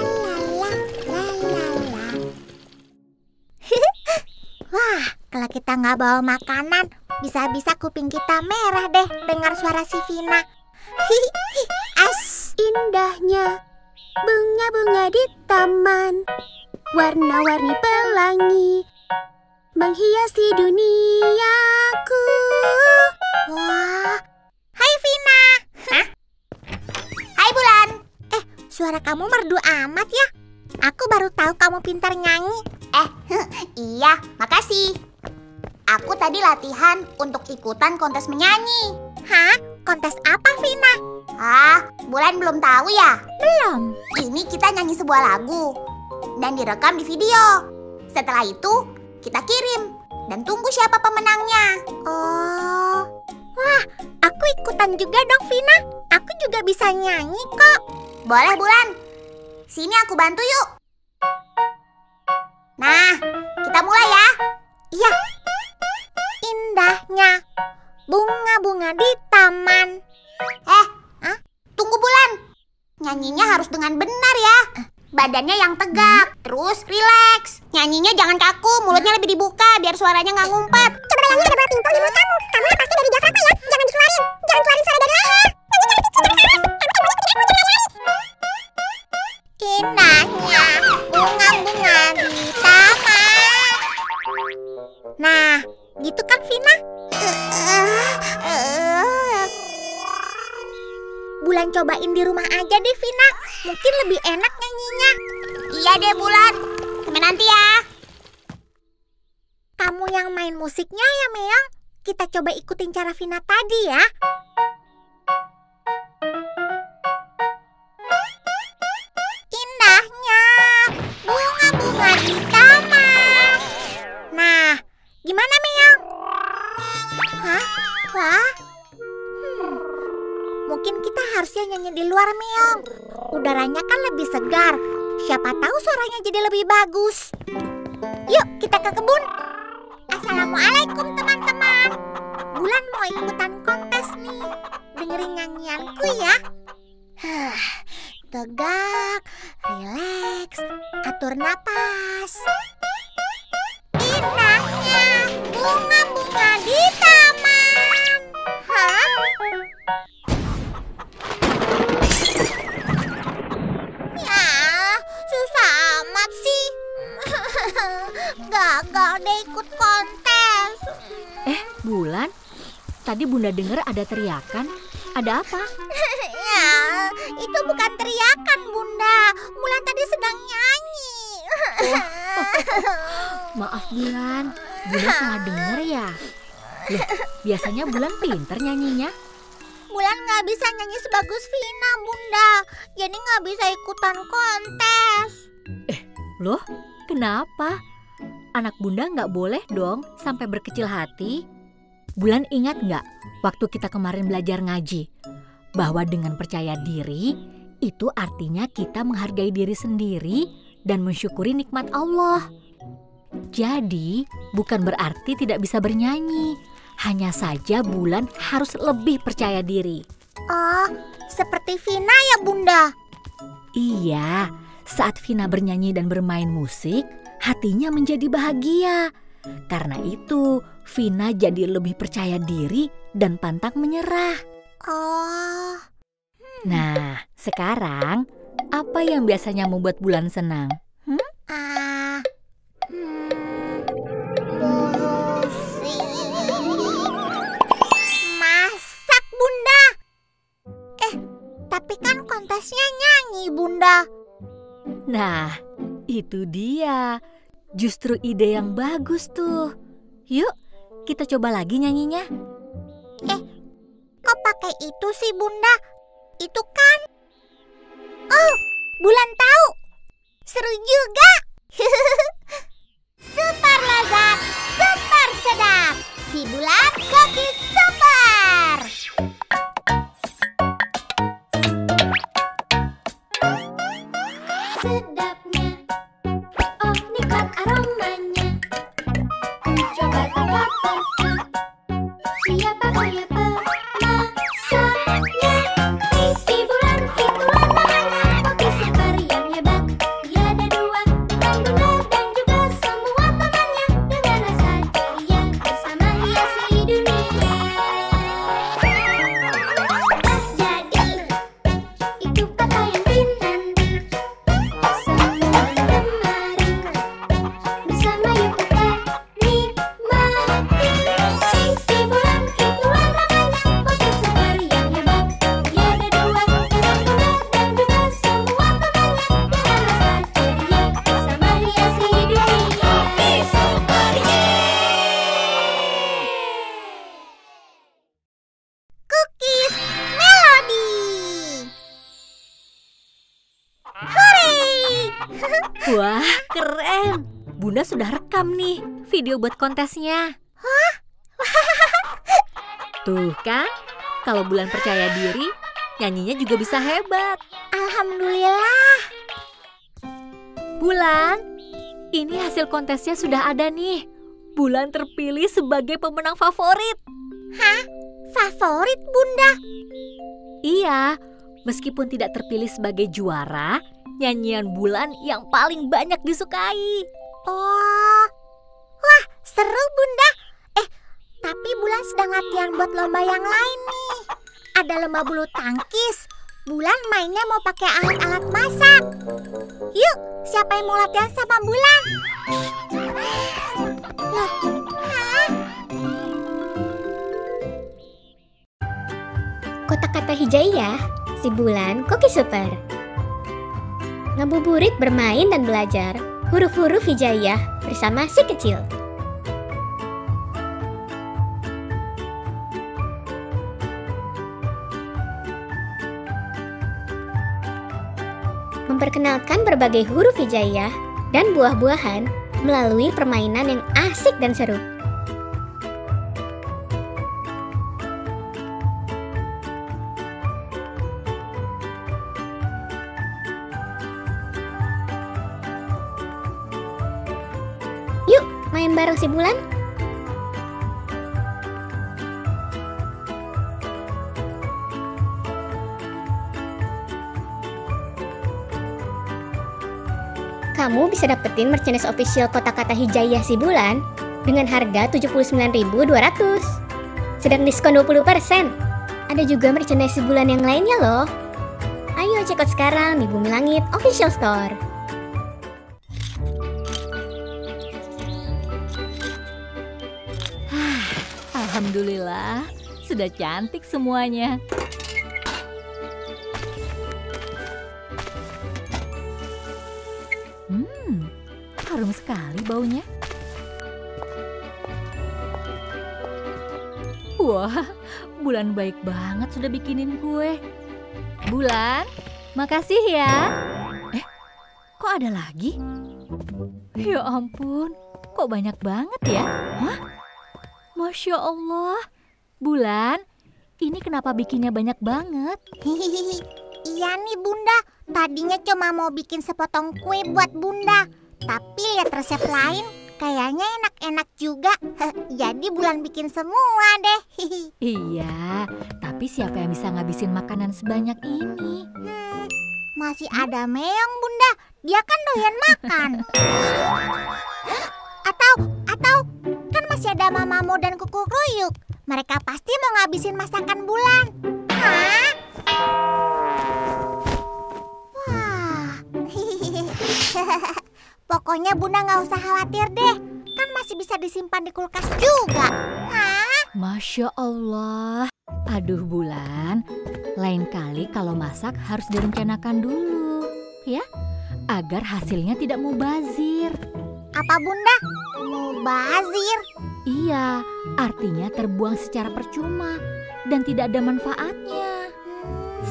Wah, kalau kita nggak bawa makanan, bisa-bisa kuping kita merah deh dengar suara si Vina. As indahnya bunga-bunga di taman, warna-warni pelangi menghiasi duniaku. Wah, hai Vina. Hah? Hai Bulan. Suara kamu merdu amat ya. Aku baru tahu kamu pintar nyanyi. Iya, makasih. Aku tadi latihan untuk ikutan kontes menyanyi. Hah? Kontes apa, Vina? Bulan belum tahu ya? Belum. Ini kita nyanyi sebuah lagu dan direkam di video. Setelah itu, kita kirim dan tunggu siapa pemenangnya. Oh. Wah, aku ikutan juga dong, Vina. Aku juga bisa nyanyi kok. Boleh, Bulan. Sini aku bantu yuk. Nah, kita mulai ya. Iya. Indahnya bunga-bunga di taman. Tunggu Bulan. Nyanyinya harus dengan benar ya. Badannya yang tegak, terus rileks. Nyanyinya jangan kaku, mulutnya lebih dibuka biar suaranya nggak ngumpet. Coba bayangin ada bola pingpong di mulut kamu. Kamu pasti dari Jakarta ya. Jangan dikeluarin. Jangan keluarin suara dari leher. Indahnya bunga-bunga di taman. Nah, gitu kan Vina? Bulan cobain di rumah aja deh Vina. Mungkin lebih enak nyanyinya. Iya deh Bulan. Sampai nanti ya. Kamu yang main musiknya ya Meong. Kita coba ikutin cara Vina tadi ya. Indahnya bunga-bunga di taman. Nah, gimana Meong? Hah? Wah? Mungkin kita harusnya nyanyi di luar Meong. Udaranya kan lebih segar. Siapa tahu suaranya jadi lebih bagus. Yuk kita ke kebun. Assalamualaikum teman-teman. Bulan mau ikutan kontes nih. Dengerin nyanyianku ya. Tegak, rileks, atur napas. Indahnya bunga-bunga di taman. Hah? Ya, susah amat sih. Gagal deh ikut kontes. Bulan, tadi Bunda dengar ada teriakan. Ada apa? Ya, itu bukan teriakan Bunda. Bulan tadi sedang nyanyi. Maaf Bulan, Bunda salah dengar ya. Loh, biasanya Bulan pinter nyanyinya. Bulan nggak bisa nyanyi sebagus Vina Bunda. Jadi nggak bisa ikutan kontes. Loh, kenapa? Anak Bunda nggak boleh dong sampai berkecil hati. Bulan ingat nggak waktu kita kemarin belajar ngaji? Bahwa dengan percaya diri, itu artinya kita menghargai diri sendiri dan mensyukuri nikmat Allah. Jadi, bukan berarti tidak bisa bernyanyi. Hanya saja Bulan harus lebih percaya diri. Oh, seperti Vina ya Bunda? Iya, saat Vina bernyanyi dan bermain musik, hatinya menjadi bahagia. Karena itu, Vina jadi lebih percaya diri dan pantang menyerah. Oh. Nah, sekarang apa yang biasanya membuat Bulan senang? Masak Bunda. Tapi kan kontesnya nyanyi Bunda. Nah, itu dia. Justru ide yang bagus tuh. Yuk, kita coba lagi nyanyinya. Kok pakai itu sih Bunda? Itu kan? Oh, Bulan tahu. Seru juga. Super lezat, super sedap. Si Bulan Cookies Super. Wah, keren. Bunda sudah rekam nih video buat kontesnya. Tuh kan, kalau Bulan percaya diri, nyanyinya juga bisa hebat. Alhamdulillah. Bulan, ini hasil kontesnya sudah ada nih. Bulan terpilih sebagai pemenang favorit. Favorit Bunda? Iya, meskipun tidak terpilih sebagai juara, nyanyian Bulan yang paling banyak disukai. Oh, wah seru Bunda. Tapi Bulan sedang latihan buat lomba yang lain nih. Ada lomba bulu tangkis. Bulan mainnya mau pakai alat-alat masak. Yuk, siapa yang mau latihan sama Bulan? Loh, Kotak-kata hijaiyah, si Bulan koki super. Ngabuburit bermain dan belajar huruf-huruf hijaiyah bersama si kecil. Memperkenalkan berbagai huruf hijaiyah dan buah-buahan melalui permainan yang asik dan seru. Yuk, main bareng si Bulan. Kamu bisa dapetin merchandise official kotak-kata hijaiyah si Bulan dengan harga 79.200. Sedang diskon 20%. Ada juga merchandise si Bulan yang lainnya loh. Ayo check out sekarang di Bumi Langit Official Store. Alhamdulillah, sudah cantik semuanya. Harum sekali baunya. Wah, Bulan baik banget sudah bikinin kue. Bulan, makasih ya. Kok ada lagi? Ya ampun, kok banyak banget ya? Hah? Masya Allah. Bulan, ini kenapa bikinnya banyak banget? Iya nih Bunda, tadinya cuma mau bikin sepotong kue buat Bunda. Tapi lihat resep lain, kayaknya enak-enak juga. Jadi Bulan bikin semua deh. Iya, tapi siapa yang bisa ngabisin makanan sebanyak ini? Masih ada Meong Bunda, dia kan doyan makan. Atau kan masih ada Mamamu dan Kuku Ruyuk. Mereka pasti mau ngabisin masakan Bulan. Hah? Wah. Pokoknya Bunda nggak usah khawatir deh. Kan masih bisa disimpan di kulkas juga. Hah? Masya Allah. Aduh Bulan, lain kali kalau masak harus direncanakan dulu, ya, agar hasilnya tidak mubazir. Apa Bunda? Mubazir? Iya, artinya terbuang secara percuma dan tidak ada manfaatnya.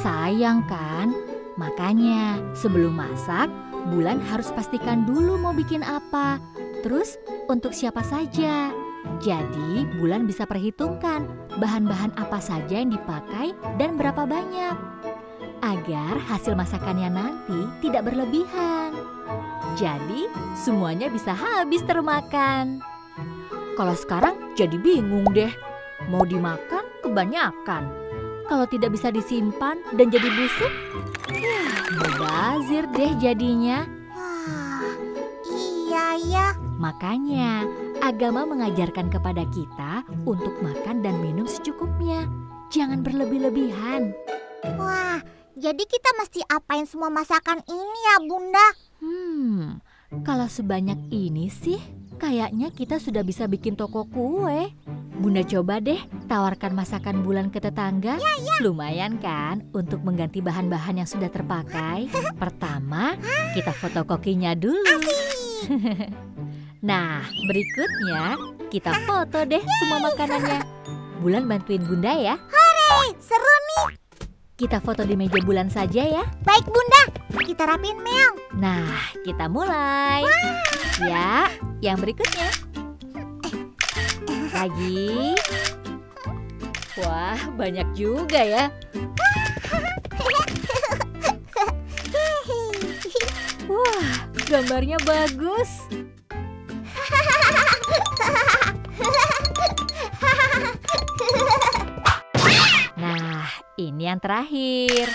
Sayang kan? Makanya sebelum masak, Bulan harus pastikan dulu mau bikin apa, terus untuk siapa saja. Jadi Bulan bisa perhitungkan bahan-bahan apa saja yang dipakai dan berapa banyak, agar hasil masakannya nanti tidak berlebihan. Jadi semuanya bisa habis termakan. Kalau sekarang jadi bingung deh, mau dimakan kebanyakan. Kalau tidak bisa disimpan dan jadi busuk, ya mubazir deh jadinya. Wah, iya ya. Makanya agama mengajarkan kepada kita untuk makan dan minum secukupnya. Jangan berlebih-lebihan. Wah, jadi kita mesti apain semua masakan ini ya Bunda? Kalau sebanyak ini sih, kayaknya kita sudah bisa bikin toko kue. Bunda coba deh tawarkan masakan Bulan ke tetangga. Lumayan kan untuk mengganti bahan-bahan yang sudah terpakai. Pertama, kita fotokopinya dulu. Nah, berikutnya kita foto deh semua makanannya. Bulan bantuin Bunda ya. Hore, seru nih. kita foto di meja bulan saja ya. Baik Bunda, kita rapiin Meong. Nah, kita mulai. Ya, yang berikutnya. Lagi. Wah, banyak juga ya. Wah, gambarnya bagus. Nah, ini yang terakhir.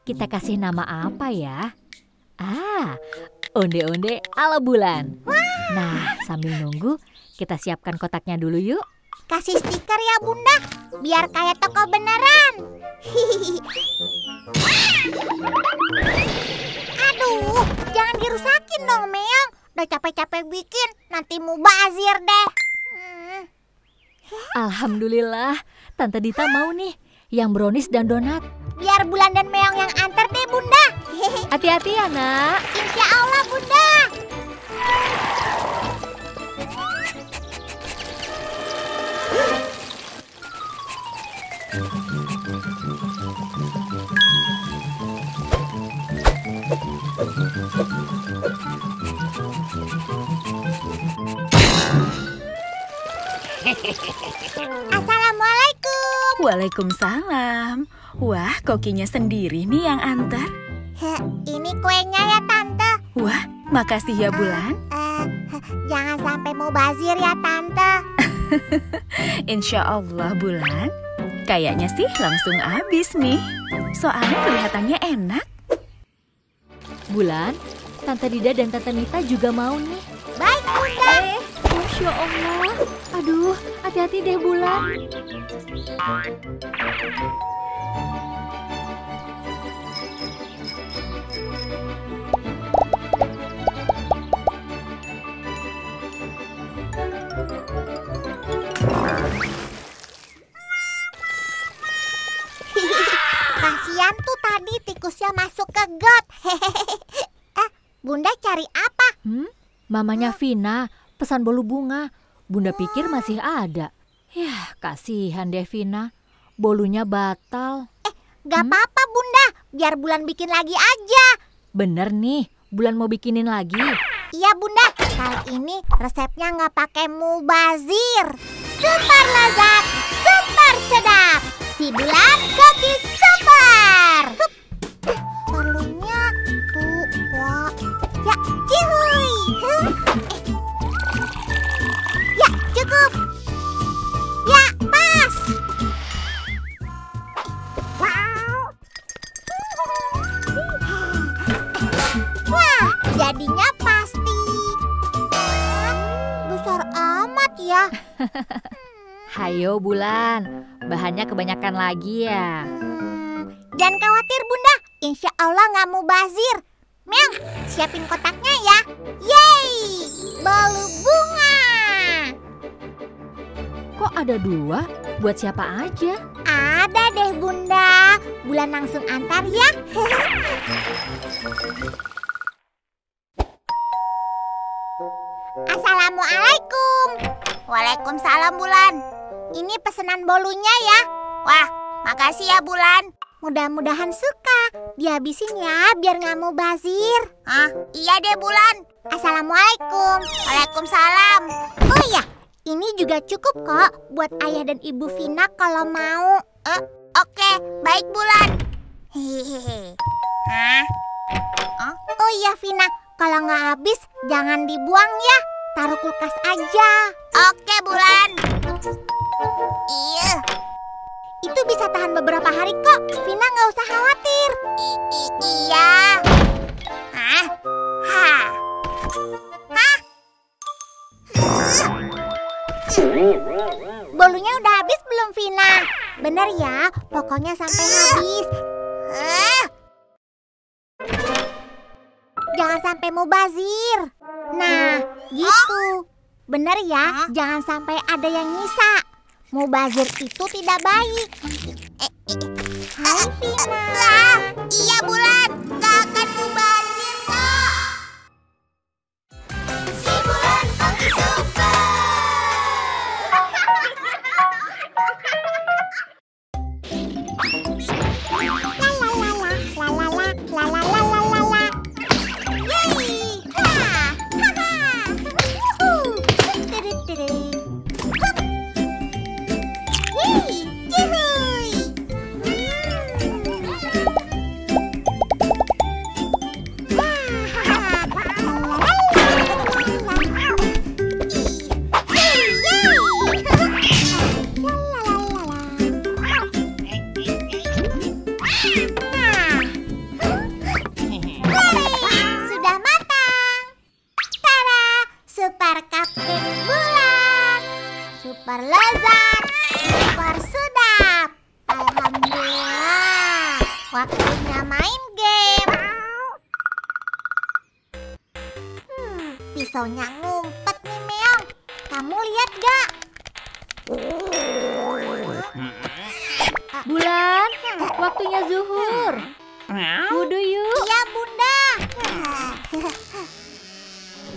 Kita kasih nama apa ya? Onde-onde ala bulan. Nah, sambil nunggu, kita siapkan kotaknya dulu yuk. Kasih stiker ya Bunda, biar kayak toko beneran. Aduh, jangan dirusakin dong Meong. Udah capek-capek bikin, nanti mubazir deh. Alhamdulillah, Tante Dita mau nih yang brownies dan donat. Biar Bulan dan Meong yang antar deh Bunda. Hati-hati ya nak. Insya Allah Bunda. Assalamualaikum. Waalaikumsalam. Wah, kokinya sendiri nih yang antar. Ini kuenya ya Tante. Wah, makasih ya Bulan. Jangan sampai mubazir ya Tante. Insya Allah Bulan. Kayaknya sih langsung habis nih. Soalnya kelihatannya enak. Bulan, Tante Dida dan Tante Nita juga mau nih. Baik Bunda. Masya Allah. Aduh, hati-hati deh Bulan. Kasian tuh tadi tikusnya masuk ke got. Bunda cari apa? Mamanya Vina pesan bolu bunga. Bunda pikir masih ada. Yah, kasihan deh Vina. Bolunya batal. Gak apa-apa Bunda, biar Bulan bikin lagi aja. Bener nih, Bulan mau bikinin lagi. Iya Bunda, kali ini resepnya nggak pakai mubazir. Super lezat, super sedap. Si Bulan koki super. Perlunya tuh, wah, ya cihuy. Ya cukup. Ya pas. Wah, jadinya pasti. Besar amat ya. Hayo Bulan, bahannya kebanyakan lagi ya. Jangan khawatir Bunda, insya Allah nggak mubazir. Meong, siapin kotaknya ya. Yeay, bolu bunga. Kok ada 2? Buat siapa aja? Ada deh Bunda, Bulan langsung antar ya. Assalamualaikum. Waalaikumsalam Bulan. Ini pesanan bolunya ya. Wah, makasih ya Bulan. Mudah-mudahan suka. Dihabisin ya biar nggak mubazir. Iya deh Bulan. Assalamualaikum. Waalaikumsalam. Oh iya, ini juga cukup kok buat ayah dan ibu Vina kalau mau. Oke, baik Bulan. Hehehe. Oh iya Vina, kalau nggak habis jangan dibuang ya. Taruh kulkas aja. Oke Bulan. Iya. Itu bisa tahan beberapa hari kok. Vina nggak usah khawatir. Iya. Bolunya udah habis belum Vina? Bener ya, pokoknya sampai habis. Jangan sampai mubazir. Nah, gitu. Bener ya, jangan sampai ada yang nyisa. Mubazir itu tidak baik. Hai Vina. Iya Bulan, gak akan mubazir kok. Si Bulan koki super. La Waktunya main game. Pisaunya ngumpet nih, Meong. Kamu lihat gak? Bulan, waktunya zuhur. Wudu yuk. Iya, Bunda.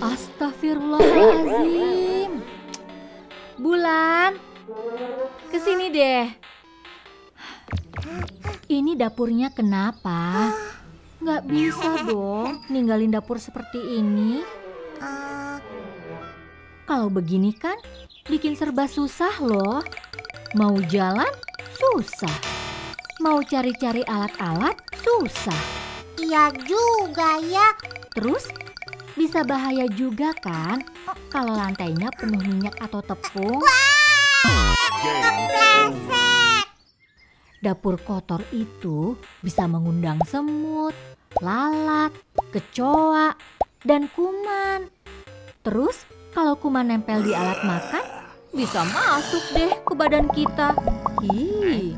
Astagfirullahaladzim. Bulan, kesini deh. Ini dapurnya kenapa? Nggak bisa dong ninggalin dapur seperti ini. Kalau begini kan bikin serba susah loh. Mau jalan susah. Mau cari-cari alat-alat susah. Iya juga ya. Terus bisa bahaya juga kan kalau lantainya penuh minyak atau tepung. Kepleset. Dapur kotor itu bisa mengundang semut, lalat, kecoa, dan kuman. Terus kalau kuman nempel di alat makan, bisa masuk deh ke badan kita. Hi.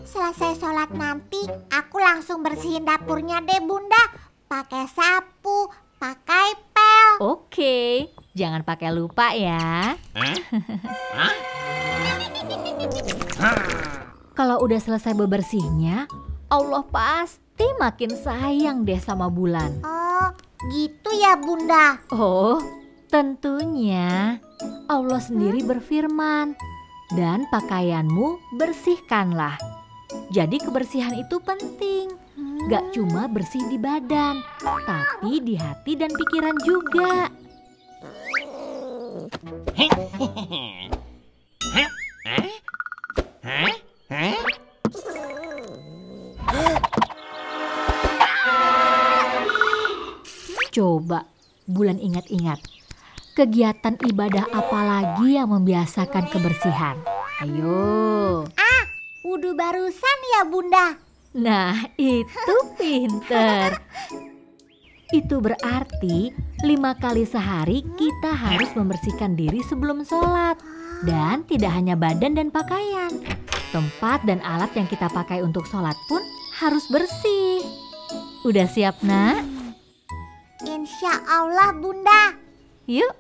Selesai sholat nanti, aku langsung bersihin dapurnya deh, Bunda. Pakai sapu, pakai pel. Oke, jangan pakai lupa ya. Kalau udah selesai bebersihnya, Allah pasti makin sayang deh sama Bulan. Oh, gitu ya, Bunda. Oh, tentunya Allah sendiri berfirman, dan pakaianmu bersihkanlah. Jadi kebersihan itu penting. Gak cuma bersih di badan, tapi di hati dan pikiran juga. Coba Bulan ingat-ingat, kegiatan ibadah apa lagi yang membiasakan kebersihan? Ayo. Wudhu barusan ya, Bunda. Nah, itu pinter. Itu berarti 5 kali sehari kita harus membersihkan diri sebelum sholat. Dan tidak hanya badan dan pakaian. Tempat dan alat yang kita pakai untuk sholat pun harus bersih. Udah siap, Nak? Insya Allah, Bunda. Yuk.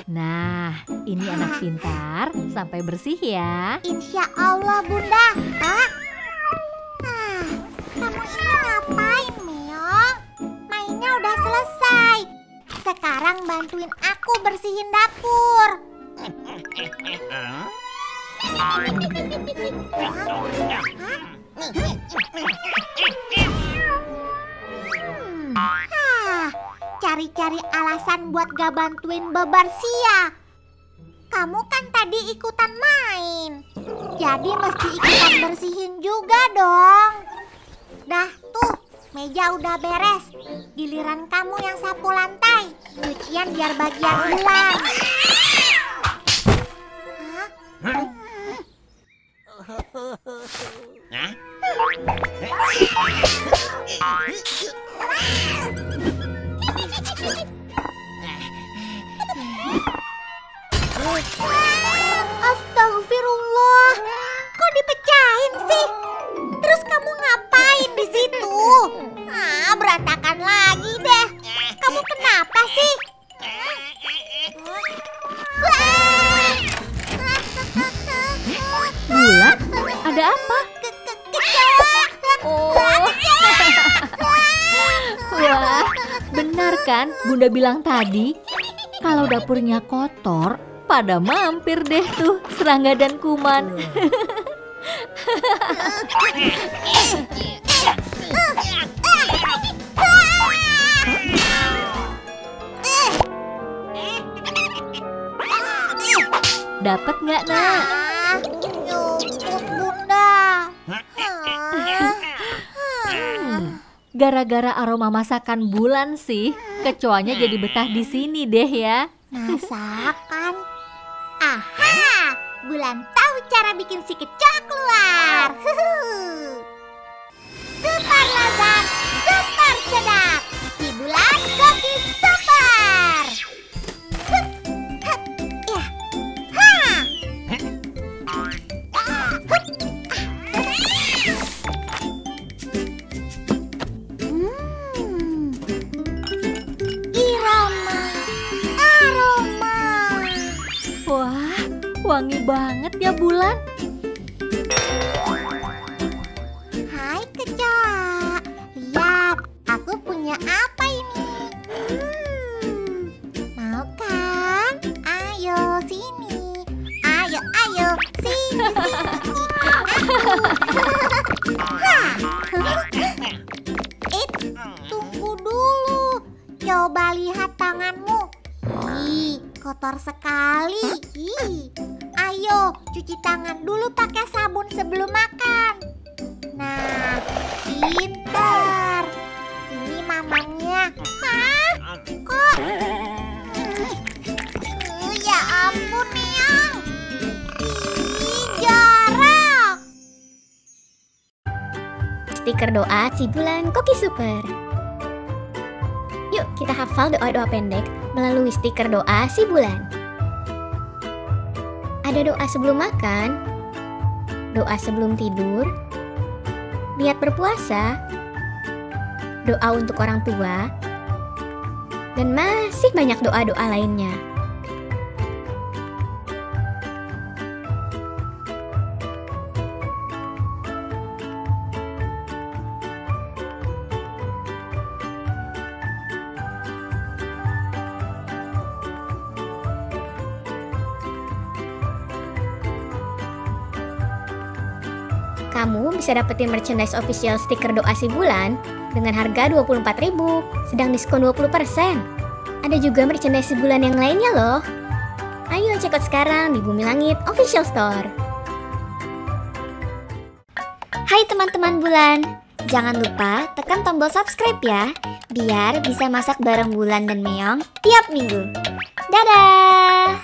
Nah, ini anak pintar, sampai bersih ya. Insya Allah, Bunda. Kamu ini ngapain, Meong? Mainnya udah selesai. Sekarang bantuin aku bersihin dapur. Cari-cari alasan buat gak bantuin bebersih ya. Kamu kan tadi ikutan main, jadi mesti ikutan bersihin juga dong. Dah tuh, meja udah beres. Giliran kamu yang sapu lantai, cucian biar bagian Bulan. Astagfirullah, kok dipecahin sih? Terus kamu ngapain di situ? Berantakan lagi deh. Kamu kenapa sih? Bulan, ada apa? Kecoa. Wah, benar kan Bunda bilang tadi? Kalau dapurnya kotor, pada mampir deh tuh serangga dan kuman. Dapat nggak, Nak? Nyumput, Bunda. Gara-gara aroma masakan Bulan sih, kecoanya jadi betah di sini deh ya. Masakan? Aha, Bulan tahu cara bikin si kecoa keluar. wangi banget ya Bulan. Hai kecoa, lihat aku punya apa ini? Mau kan? Ayo sini, ayo sini. Tunggu dulu, coba lihat tanganmu. Ih, kotor sekali. Ih. Ayo, cuci tangan dulu pakai sabun sebelum makan. Nah, pintar. Ini mamanya. Hah? Kok? Ya ampun, Niang. Ih, jorok. Stiker doa si bulan Koki Super. Yuk kita hafal doa-doa pendek melalui stiker doa si bulan. Ada doa sebelum makan, doa sebelum tidur, niat berpuasa, doa untuk orang tua, dan masih banyak doa-doa lainnya. Kamu bisa dapetin merchandise official stiker doa si bulan dengan harga 24.000, sedang diskon 20%. Ada juga merchandise si bulan yang lainnya loh. Ayo check out sekarang di Bumi Langit Official Store. Hai teman-teman bulan, jangan lupa tekan tombol subscribe ya, biar bisa masak bareng Bulan dan Meong tiap minggu. Dadah!